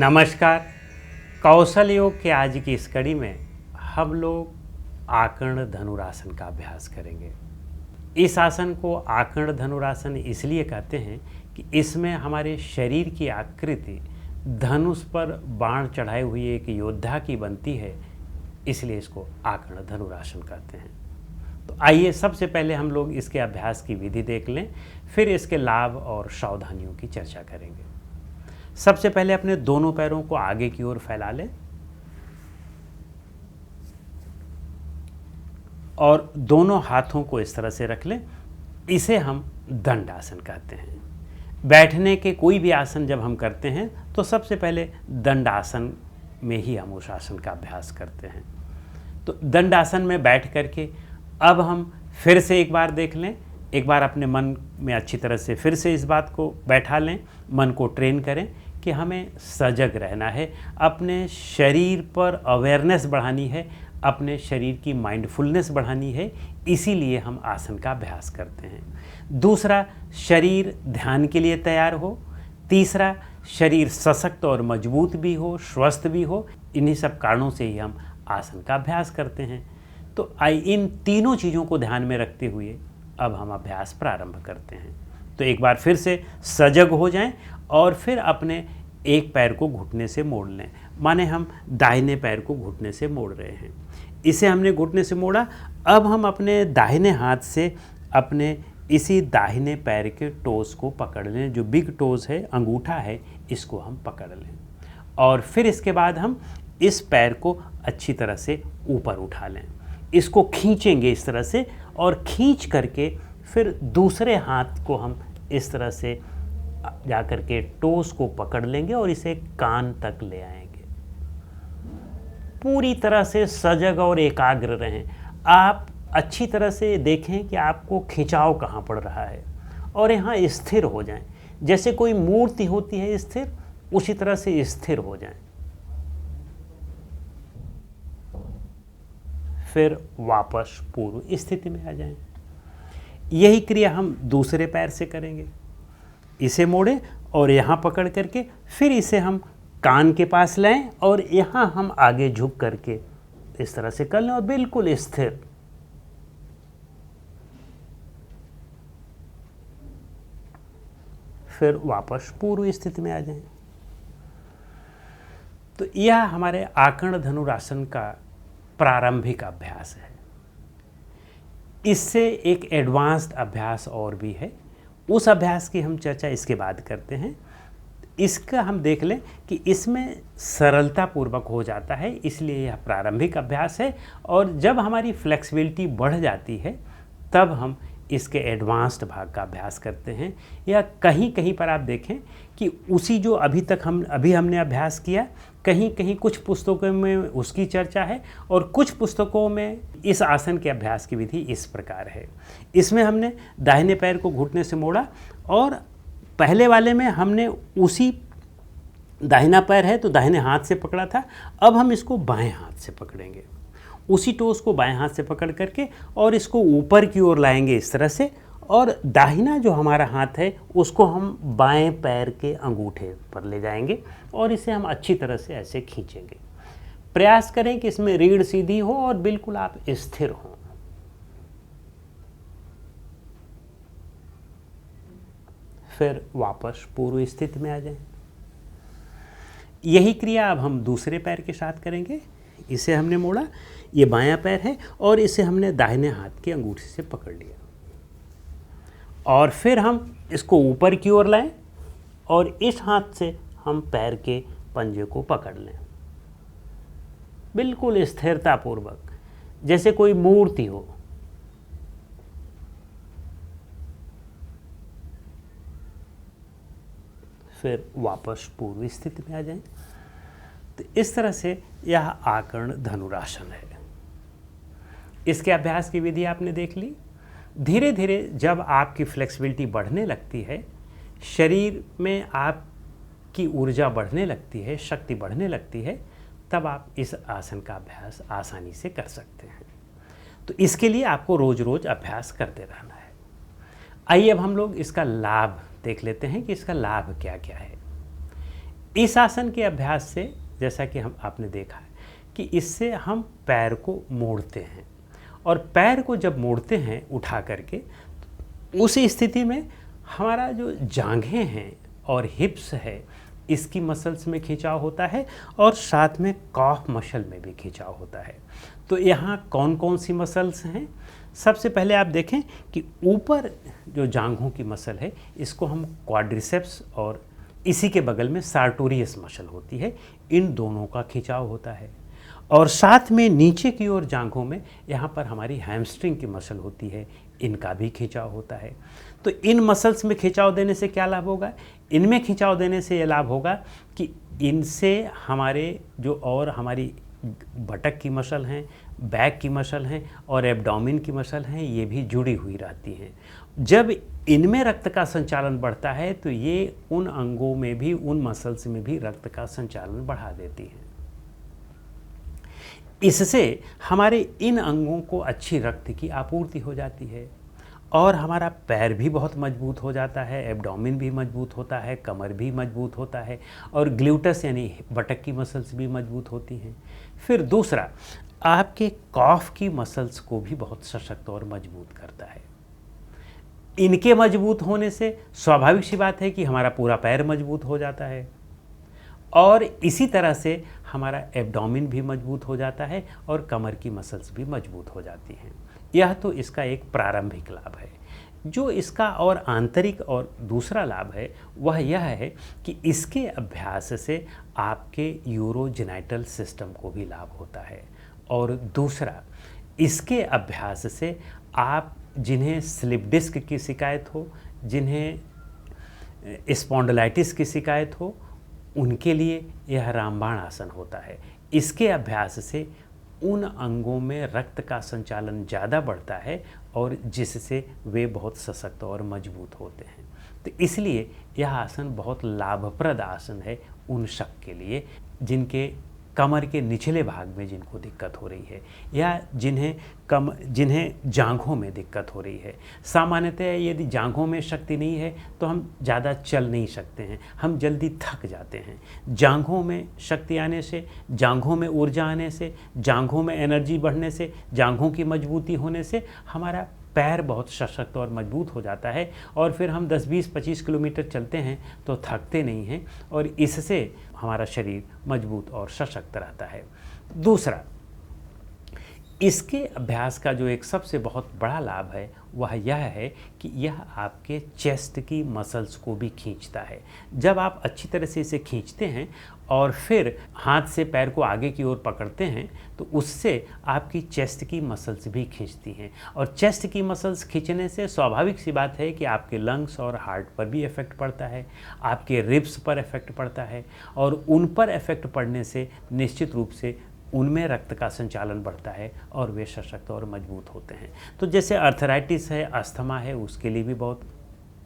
नमस्कार। कौशल योग के आज की इस कड़ी में हम लोग आकर्ण धनुरासन का अभ्यास करेंगे। इस आसन को आकर्ण धनुरासन इसलिए कहते हैं कि इसमें हमारे शरीर की आकृति धनुष पर बाण चढ़ाए हुए एक योद्धा की बनती है, इसलिए इसको आकर्ण धनुरासन कहते हैं। तो आइए सबसे पहले हम लोग इसके अभ्यास की विधि देख लें, फिर इसके लाभ और सावधानियों की चर्चा करेंगे। सबसे पहले अपने दोनों पैरों को आगे की ओर फैला लें और दोनों हाथों को इस तरह से रख लें। इसे हम दंड आसन कहते हैं। बैठने के कोई भी आसन जब हम करते हैं तो सबसे पहले दंड आसन में ही हम उस आसन का अभ्यास करते हैं। तो दंड आसन में बैठ करके अब हम फिर से एक बार देख लें, एक बार अपने मन में अच्छी तरह से फिर से इस बात को बैठा लें, मन को ट्रेन करें कि हमें सजग रहना है, अपने शरीर पर अवेयरनेस बढ़ानी है, अपने शरीर की माइंडफुलनेस बढ़ानी है, इसीलिए हम आसन का अभ्यास करते हैं। दूसरा, शरीर ध्यान के लिए तैयार हो। तीसरा, शरीर सशक्त और मजबूत भी हो, स्वस्थ भी हो। इन्हीं सब कारणों से ही हम आसन का अभ्यास करते हैं। तो इन तीनों चीज़ों को ध्यान में रखते हुए अब हम अभ्यास प्रारंभ करते हैं। तो एक बार फिर से सजग हो जाएं और फिर अपने एक पैर को घुटने से मोड़ लें। माने हम दाहिने पैर को घुटने से मोड़ रहे हैं। इसे हमने घुटने से मोड़ा। अब हम अपने दाहिने हाथ से अपने इसी दाहिने पैर के टोस को पकड़ लें। जो बिग टोस है, अंगूठा है, इसको हम पकड़ लें और फिर इसके बाद हम इस पैर को अच्छी तरह से ऊपर उठा लें। इसको खींचेंगे इस तरह से और खींच करके फिर दूसरे हाथ को हम इस तरह से जाकर के टोस को पकड़ लेंगे और इसे कान तक ले आएंगे। पूरी तरह से सजग और एकाग्र रहें। आप अच्छी तरह से देखें कि आपको खिंचाव कहाँ पड़ रहा है और यहाँ स्थिर हो जाएं। जैसे कोई मूर्ति होती है स्थिर, उसी तरह से स्थिर हो जाएं। फिर वापस पूर्व स्थिति में आ जाएं। यही क्रिया हम दूसरे पैर से करेंगे। इसे मोड़ें और यहाँ पकड़ करके फिर इसे हम कान के पास लाएं और यहाँ हम आगे झुक करके इस तरह से कर लें और बिल्कुल स्थिर। फिर वापस पूर्व स्थिति में आ जाएं। तो यह हमारे आकर्ण धनुरासन का प्रारंभिक अभ्यास है। इससे एक एडवांस्ड अभ्यास और भी है, उस अभ्यास की हम चर्चा इसके बाद करते हैं। इसका हम देख लें कि इसमें सरलता पूर्वक हो जाता है, इसलिए यह प्रारंभिक अभ्यास है। और जब हमारी फ्लेक्सिबिलिटी बढ़ जाती है तब हम इसके एडवांस्ड भाग का अभ्यास करते हैं। या कहीं कहीं पर आप देखें कि उसी जो अभी हमने अभ्यास किया, कहीं कहीं कुछ पुस्तकों में उसकी चर्चा है और कुछ पुस्तकों में इस आसन के अभ्यास की विधि इस प्रकार है। इसमें हमने दाहिने पैर को घुटने से मोड़ा और पहले वाले में हमने उसी दाहिना पैर है तो दाहिने हाथ से पकड़ा था। अब हम इसको बाएं हाथ से पकड़ेंगे, उसी टोस को बाएं हाथ से पकड़ करके और इसको ऊपर की ओर लाएंगे इस तरह से। और दाहिना जो हमारा हाथ है उसको हम बाएं पैर के अंगूठे पर ले जाएंगे और इसे हम अच्छी तरह से ऐसे खींचेंगे। प्रयास करें कि इसमें रीढ़ सीधी हो और बिल्कुल आप स्थिर हों। फिर वापस पूर्व स्थिति में आ जाएं। यही क्रिया अब हम दूसरे पैर के साथ करेंगे। इसे हमने मोड़ा, ये बायां पैर है और इसे हमने दाहिने हाथ के अंगूठे से पकड़ लिया और फिर हम इसको ऊपर की ओर लाएं और इस हाथ से हम पैर के पंजे को पकड़ लें, बिल्कुल स्थिरता पूर्वक, जैसे कोई मूर्ति हो। फिर वापस पूर्व स्थिति में आ जाएं। तो इस तरह से यह आकर्ण धनुरासन है। इसके अभ्यास की विधि आपने देख ली। धीरे धीरे जब आपकी फ्लेक्सिबिलिटी बढ़ने लगती है, शरीर में आपकी ऊर्जा बढ़ने लगती है, शक्ति बढ़ने लगती है, तब आप इस आसन का अभ्यास आसानी से कर सकते हैं। तो इसके लिए आपको रोज़ रोज़ अभ्यास करते रहना है। आइए अब हम लोग इसका लाभ देख लेते हैं कि इसका लाभ क्या क्या है। इस आसन के अभ्यास से जैसा कि आपने देखा है कि इससे हम पैर को मोड़ते हैं, और पैर को जब मोड़ते हैं उठा करके, उस स्थिति में हमारा जो जांघें हैं और हिप्स है इसकी मसल्स में खिंचाव होता है, और साथ में कॉफ मसल में भी खिंचाव होता है। तो यहाँ कौन कौन सी मसल्स हैं? सबसे पहले आप देखें कि ऊपर जो जांघों की मसल है इसको हम क्वाड्रिसेप्स, और इसी के बगल में सार्टोरियस मसल होती है, इन दोनों का खिंचाव होता है। और साथ में नीचे की ओर जांघों में यहाँ पर हमारी हैमस्ट्रिंग की मसल होती है, इनका भी खिंचाव होता है। तो इन मसल्स में खिंचाव देने से क्या लाभ होगा? इनमें खिंचाव देने से ये लाभ होगा कि इनसे हमारे जो और हमारी बटक की मसल हैं, बैक की मसल हैं और एब्डोमेन की मसल हैं, ये भी जुड़ी हुई रहती हैं। जब इनमें रक्त का संचालन बढ़ता है तो ये उन अंगों में भी, उन मसल्स में भी रक्त का संचालन बढ़ा देती हैं। इससे हमारे इन अंगों को अच्छी रक्त की आपूर्ति हो जाती है, और हमारा पैर भी बहुत मजबूत हो जाता है, एब्डोमेन भी मजबूत होता है, कमर भी मजबूत होता है, और ग्लूटस यानी बटक की मसल्स भी मजबूत होती हैं। फिर दूसरा, आपके कॉफ की मसल्स को भी बहुत सशक्त और मजबूत करता है। इनके मजबूत होने से स्वाभाविक सी बात है कि हमारा पूरा पैर मजबूत हो जाता है, और इसी तरह से हमारा एब्डोमेन भी मजबूत हो जाता है और कमर की मसल्स भी मजबूत हो जाती हैं। यह तो इसका एक प्रारंभिक लाभ है। जो इसका और आंतरिक और दूसरा लाभ है वह यह है कि इसके अभ्यास से आपके यूरोजेनाइटल सिस्टम को भी लाभ होता है, और दूसरा, इसके अभ्यास से आप जिन्हें स्लिप डिस्क की शिकायत हो, जिन्हें स्पॉन्डिलाइटिस की शिकायत हो, उनके लिए यह रामबाण आसन होता है। इसके अभ्यास से उन अंगों में रक्त का संचालन ज़्यादा बढ़ता है, और जिससे वे बहुत सशक्त और मजबूत होते हैं। तो इसलिए यह आसन बहुत लाभप्रद आसन है उन सब के लिए जिनके कमर के निचले भाग में जिनको दिक्कत हो रही है, या जिन्हें जांघों में दिक्कत हो रही है। सामान्यतः यदि जांघों में शक्ति नहीं है तो हम ज़्यादा चल नहीं सकते हैं, हम जल्दी थक जाते हैं। जांघों में शक्ति आने से, जांघों में ऊर्जा आने से, जांघों में एनर्जी बढ़ने से, जांघों की मजबूती होने से हमारा पैर बहुत सशक्त और मजबूत हो जाता है, और फिर हम 10, 20, 25 किलोमीटर चलते हैं तो थकते नहीं हैं, और इससे हमारा शरीर मजबूत और सशक्त रहता है। दूसरा, इसके अभ्यास का जो एक सबसे बहुत बड़ा लाभ है वह यह है कि यह आपके चेस्ट की मसल्स को भी खींचता है। जब आप अच्छी तरह से इसे खींचते हैं और फिर हाथ से पैर को आगे की ओर पकड़ते हैं तो उससे आपकी चेस्ट की मसल्स भी खींचती हैं, और चेस्ट की मसल्स खींचने से स्वाभाविक सी बात है कि आपके लंग्स और हार्ट पर भी इफ़ेक्ट पड़ता है, आपके रिब्स पर इफ़ेक्ट पड़ता है, और उन पर इफ़ेक्ट पड़ने से निश्चित रूप से उनमें रक्त का संचालन बढ़ता है और वे सशक्त और मजबूत होते हैं। तो जैसे अर्थराइटिस है, अस्थमा है, उसके लिए भी बहुत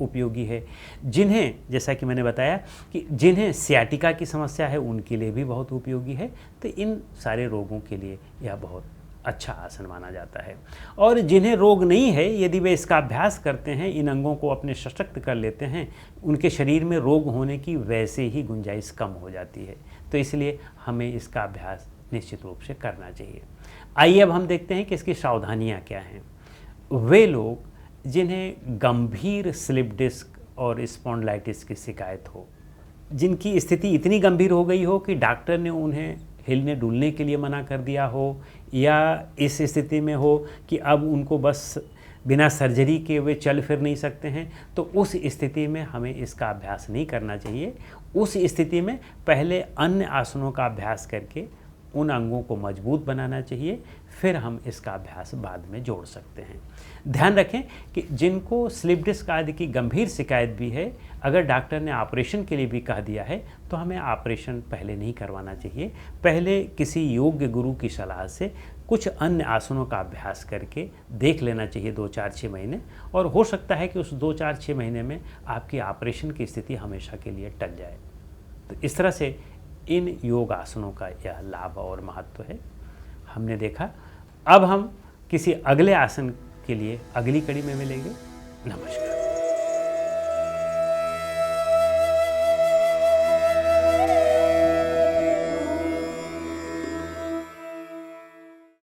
उपयोगी है। जिन्हें, जैसा कि मैंने बताया कि जिन्हें सियाटिका की समस्या है उनके लिए भी बहुत उपयोगी है। तो इन सारे रोगों के लिए यह बहुत अच्छा आसन माना जाता है। और जिन्हें रोग नहीं है, यदि वे इसका अभ्यास करते हैं, इन अंगों को अपने सशक्त कर लेते हैं, उनके शरीर में रोग होने की वैसे ही गुंजाइश कम हो जाती है। तो इसलिए हमें इसका अभ्यास निश्चित रूप से करना चाहिए। आइए अब हम देखते हैं कि इसकी सावधानियां क्या हैं। वे लोग जिन्हें गंभीर स्लिप डिस्क और स्पॉन्डिलाइटिस की शिकायत हो, जिनकी स्थिति इतनी गंभीर हो गई हो कि डॉक्टर ने उन्हें हिलने डुलने के लिए मना कर दिया हो, या इस स्थिति में हो कि अब उनको बस बिना सर्जरी के वे चल फिर नहीं सकते हैं, तो उस स्थिति में हमें इसका अभ्यास नहीं करना चाहिए। उस स्थिति में पहले अन्य आसनों का अभ्यास करके उन अंगों को मजबूत बनाना चाहिए, फिर हम इसका अभ्यास बाद में जोड़ सकते हैं। ध्यान रखें कि जिनको स्लिप डिस्क आदि की गंभीर शिकायत भी है, अगर डॉक्टर ने ऑपरेशन के लिए भी कह दिया है तो हमें ऑपरेशन पहले नहीं करवाना चाहिए। पहले किसी योग्य गुरु की सलाह से कुछ अन्य आसनों का अभ्यास करके देख लेना चाहिए 2-4-6 महीने, और हो सकता है कि उस 2-4-6 महीने में आपकी ऑपरेशन की स्थिति हमेशा के लिए टल जाए। तो इस तरह से इन योग आसनों का यह लाभ और महत्व है, हमने देखा। अब हम किसी अगले आसन के लिए अगली कड़ी में मिलेंगे। नमस्कार।